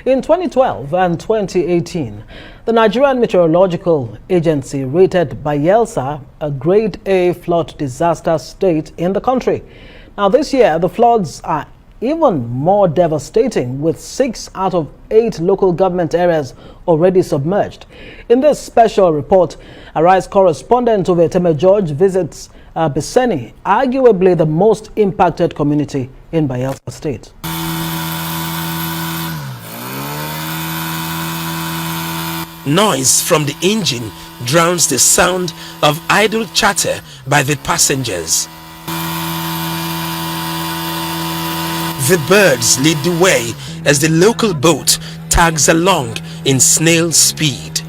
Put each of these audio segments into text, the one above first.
In 2012 and 2018, the Nigerian Meteorological Agency rated Bayelsa a Grade A flood disaster state in the country. Now this year, the floods are even more devastating, with 6 out of 8 local government areas already submerged. In this special report, Arise correspondent Oveteme George visits Biseni, arguably the most impacted community in Bayelsa State. Noise from the engine drowns the sound of idle chatter by the passengers. The birds lead the way as the local boat tags along in snail speed.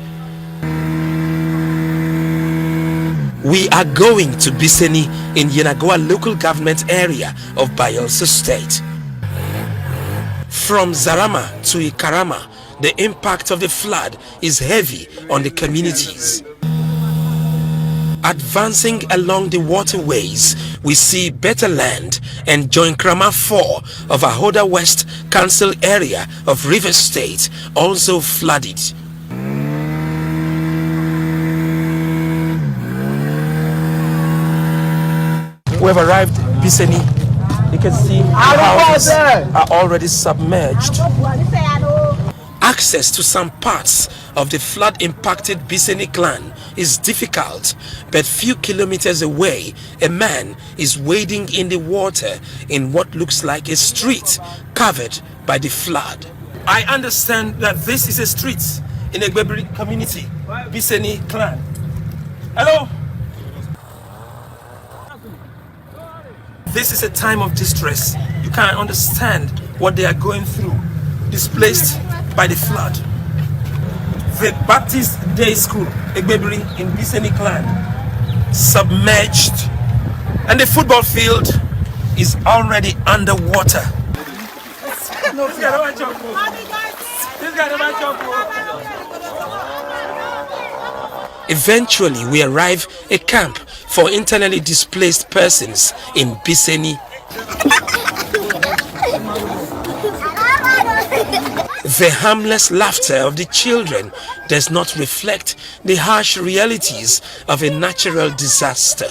We are going to Biseni in Yenagoa local government area of Bayelsa State. From Zarama to Ikarama, the impact of the flood is heavy on the communities. Advancing along the waterways, we see Better Land and Joinkrama 4 of Ahoda West Council area of River State also flooded. We have arrived at Biseni. You can see houses are already submerged. Access to some parts of the flood-impacted Biseni clan is difficult, but few kilometers away, a man is wading in the water in what looks like a street covered by the flood. I understand that this is a street in a Gbebri community, Biseni clan. Hello? This is a time of distress. You can't understand what they are going through, displaced by the flood. The Baptist Day School, Egbebiri in Biseni clan, submerged, and the football field is already underwater. Eventually, we arrive at a camp for internally displaced persons in Biseni. The harmless laughter of the children does not reflect the harsh realities of a natural disaster.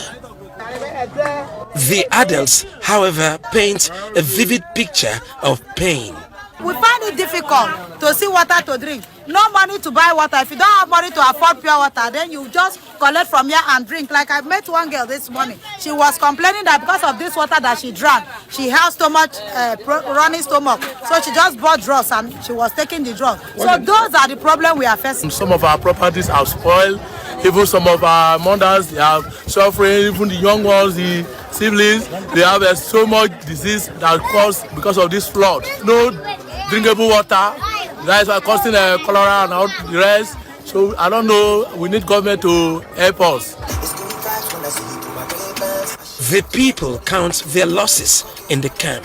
The adults, however, paint a vivid picture of pain. We find it difficult to see water to drink. No money to buy water. If you don't have money to afford pure water, then you just collect from here and drink. Like I met one girl this morning. She was complaining that because of this water that she drank, she has stomach, running stomach. So she just bought drugs and she was taking the drugs. So those are the problems we are facing. Some of our properties are spoiled. Even some of our mothers, they are suffering. Even the young ones, the siblings, they have so much disease that caused because of this flood. No drinkable water. That is why causing cholera and all the rest. So I don't know. We need government to help us. The people count their losses in the camp.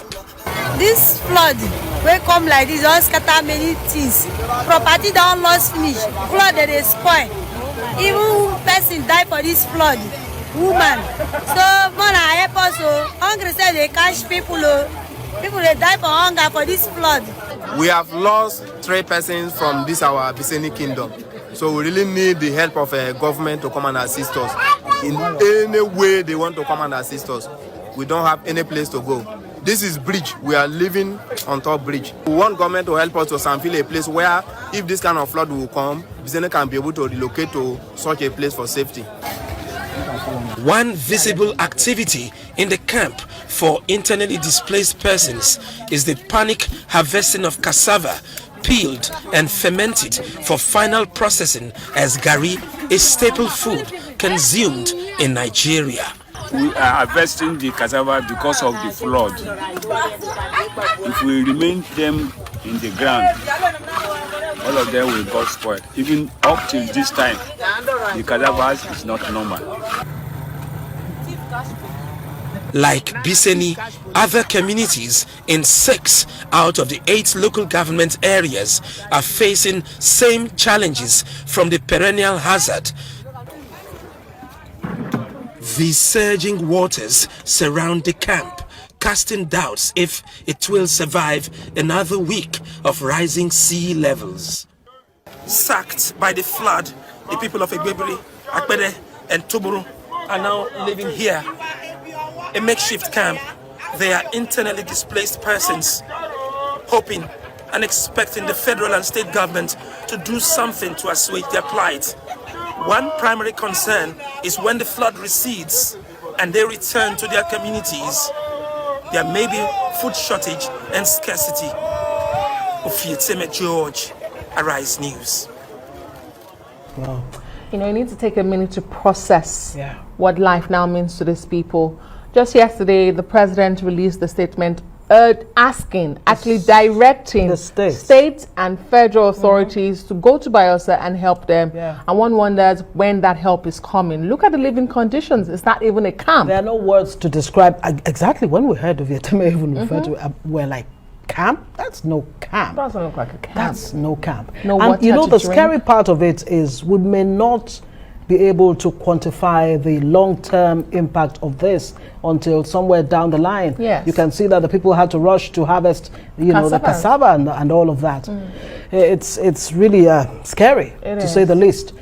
This flood will come like this, don't scatter many things. Property don't lost finish. Flood they spoil. Even person die for this flood. Woman. So man help us. Hungry say they catch people. People they die for hunger for this flood. We have lost 3 persons from this our Biseni kingdom. So we really need the help of a government to come and assist us. In any way they want to come and assist us. We don't have any place to go. This is bridge. We are living on top bridge. We want government to help us to sample a place where if this kind of flood will come, Biseni can be able to relocate to such a place for safety. One visible activity in the camp for internally displaced persons is the panic harvesting of cassava, peeled and fermented for final processing as gari, a staple food consumed in Nigeria. We are harvesting the cassava because of the flood. If we remain them in the ground, all of them will get spoiled. Even up till this time, the cassava is not normal. Like Biseni, other communities in 6 out of the 8 local government areas are facing same challenges from the perennial hazard. The surging waters surround the camp, casting doubts if it will survive another week of rising sea levels. Sacked by the flood, the people of Egbebiri, Akpede, and Tuburu are now living here, a makeshift camp. They are internally displaced persons, hoping and expecting the federal and state government to do something to assuage their plight. One primary concern is when the flood recedes and they return to their communities, there may be food shortage and scarcity. Ofieteme George, Arise News. Wow. You know, you need to take a minute to process Yeah. what life now means to these people. Just yesterday, the president released a statement asking, actually directing the states. state and federal authorities to go to Bayelsa and help them. Yeah. And one wonders when that help is coming. Look at the living conditions. It's not even a camp. There are no words to describe exactly when we heard of Yeteme even referred to it. We're like, camp? That's no camp. Doesn't look like a camp. That's no camp. No and water you know, to the drink. scary part of it is we may not be able to quantify the long-term impact of this until somewhere down the line. Yes. You can see that the people had to rush to harvest, you know, the cassava and all of that. It's really scary, to say the least.